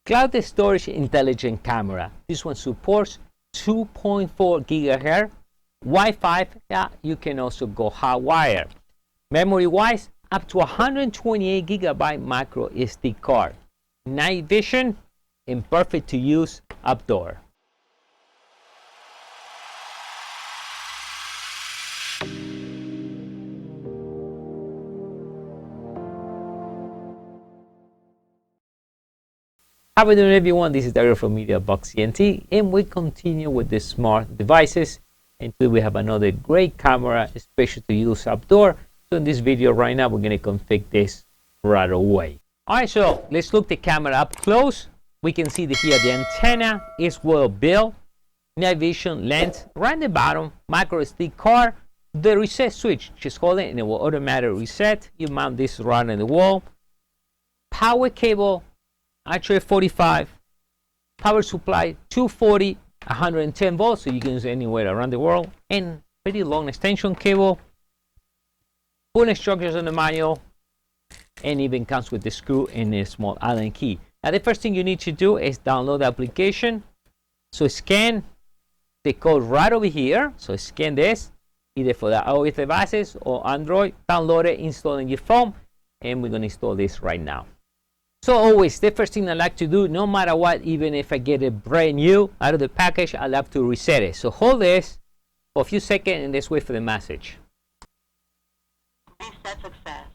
Cloud Storage Intelligent Camera. This one supports 2.4 gigahertz. Wi-Fi, yeah, you can also go hardwire. Memory-wise, up to 128 gigabyte micro SD card. Night vision and perfect to use outdoor. How are you doing, everyone? This is Dario from MEDIABOXENT, and we continue with the smart devices. And today we have another great camera, especially to use outdoor. So in this video right now, we're going to configure this right away. All right, so let's look the camera up close. We can see that here the antenna is well built. Night vision lens right at the bottom, micro SD card. The reset switch, just hold it and it will automatically reset. You mount this right on the wall. Power cable. Actually 45, power supply 240, 110 volts, so you can use it anywhere around the world, and pretty long extension cable. Full instructions on the manual, and even comes with the screw and a small Allen key. Now the first thing you need to do is download the application. So scan the code right over here. So scan this, either for the iOS devices or Android. Download it, install it on your phone, and we're going to install this right now. So always, the first thing I like to do, no matter what, even if I get it brand new out of the package, I love to reset it. So hold this for a few seconds and let's wait for the message. Reset success.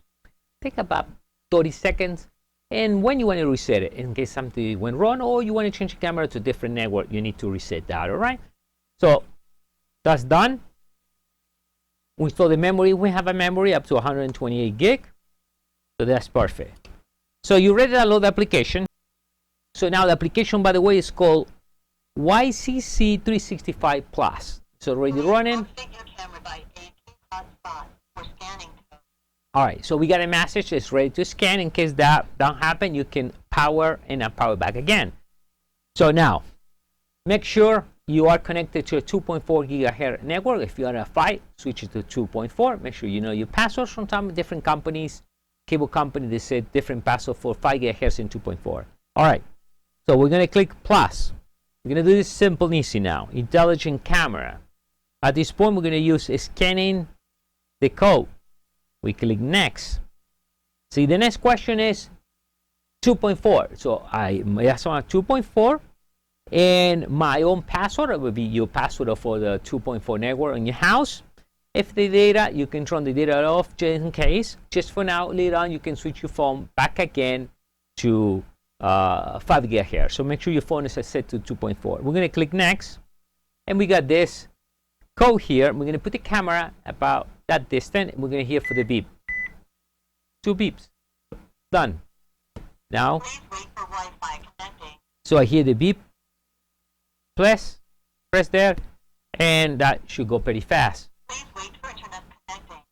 Take about 30 seconds. And when you want to reset it, in case something went wrong or you want to change the camera to a different network, you need to reset that, all right? So that's done. We install the memory. We have a memory up to 128 gig. So that's perfect. So you ready to load the application. So now the application, by the way, is called YCC 365 Plus. So already running. All right, so we got a message. It's ready to scan. In case that don't happen, you can power and unpower back again. So now, make sure you are connected to a 2.4 gigahertz network. If you are a 5, switch it to 2.4. Make sure you know your password. Sometimes different companies, cable company, they said different password for 5 gigahertz and 2.4. All right, so we're going to click plus. We're going to do this simple and easy now. Intelligent camera. At this point, we're going to use scanning the code. We click next. See, the next question is 2.4. So I just want 2.4, and my own password will be your password for the 2.4 network in your house. If the data, you can turn the data off just in case. Just for now, later on, you can switch your phone back again to 5 gigahertz. So make sure your phone is set to 2.4. We're going to click next. And we got this code here. We're going to put the camera about that distance. We're going to hear for the beep. 2 beeps. Done. Now, Please wait for Wi-Fi connecting. So I hear the beep. Press there. And that should go pretty fast. Please wait for internet connecting.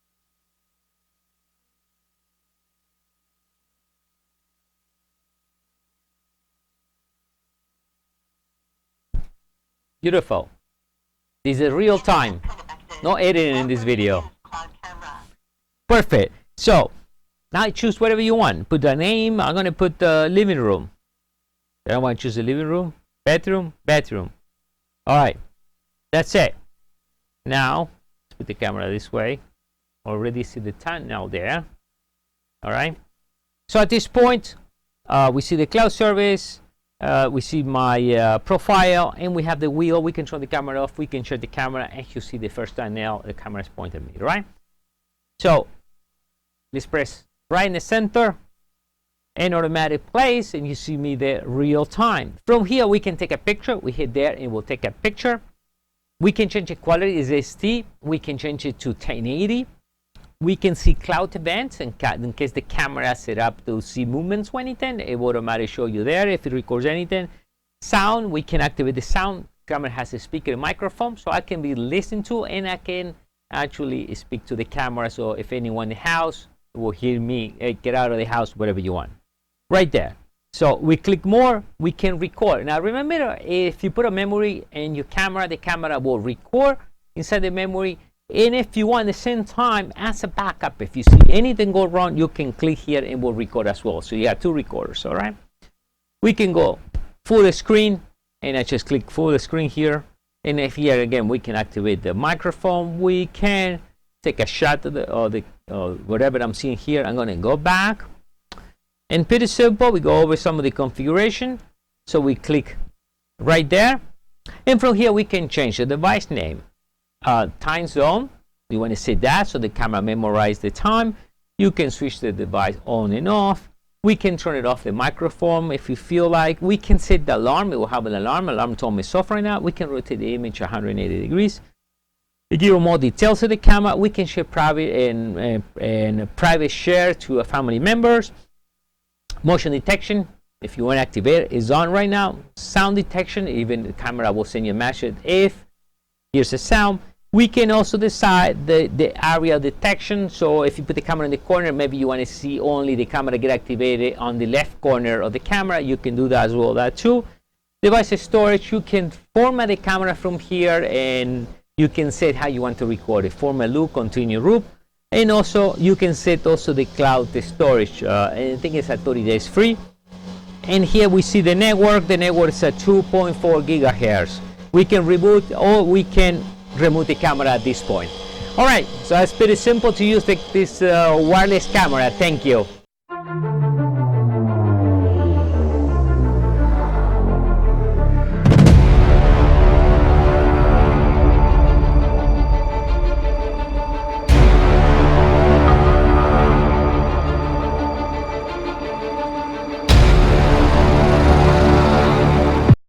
Beautiful. This is real time. No editing in this video. Perfect. So now choose whatever you want. Put the name. I'm going to put the living room. I want to choose the living room. Bedroom. All right. That's it. Now, put the camera this way. Already see the tunnel there. All right. So at this point, we see the cloud service. We see my profile, and we have the wheel. We can turn the camera off. We can shut the camera, and you see the first tunnel. The camera is pointing at me, right? So let's press right in the center, and automatic plays, and you see me there real time. From here, we can take a picture. We hit there, and we'll take a picture. We can change the quality as SD. We can change it to 1080. We can see cloud events in case the camera is set up to see movements or anything. It will automatically show you there if it records anything. Sound, we can activate the sound. Camera has a speaker and microphone, so I can be listened to, and I can actually speak to the camera. So if anyone in the house will hear me, get out of the house, whatever you want. Right there. So we click more, we can record. Now remember, if you put a memory in your camera, the camera will record inside the memory. And if you want at the same time, as a backup, if you see anything go wrong, you can click here and will record as well. So you have 2 recorders, all right? We can go full screen, and I just click full screen here. And if here again we can activate the microphone, we can take a shot of whatever I'm seeing here. I'm going to go back, and pretty simple. We go over some of the configuration. So we click right there, and from here we can change the device name, time zone. You want to set that so the camera memorize the time. You can switch the device on and off. We can turn it off the microphone if you feel like. We can set the alarm. It will have an alarm tone is off right now. We can rotate the image 180 degrees. To give you more details of the camera, we can share private and private share to family members. Motion detection, if you want to activate it, is on right now. Sound detection, even the camera will send you a message if here's a sound. We can also decide the area detection. So if you put the camera in the corner, maybe you want to see only the camera get activated on the left corner of the camera. You can do that as well, that too. Device storage, you can format the camera from here, and you can set how you want to record it. Format loop, continue loop. And also you can set also the cloud storage. And I think it's at 30 days free. And here we see the network. The network is at 2.4 gigahertz. We can reboot or we can remove the camera at this point. All right, so it's pretty simple to use this wireless camera. Thank you.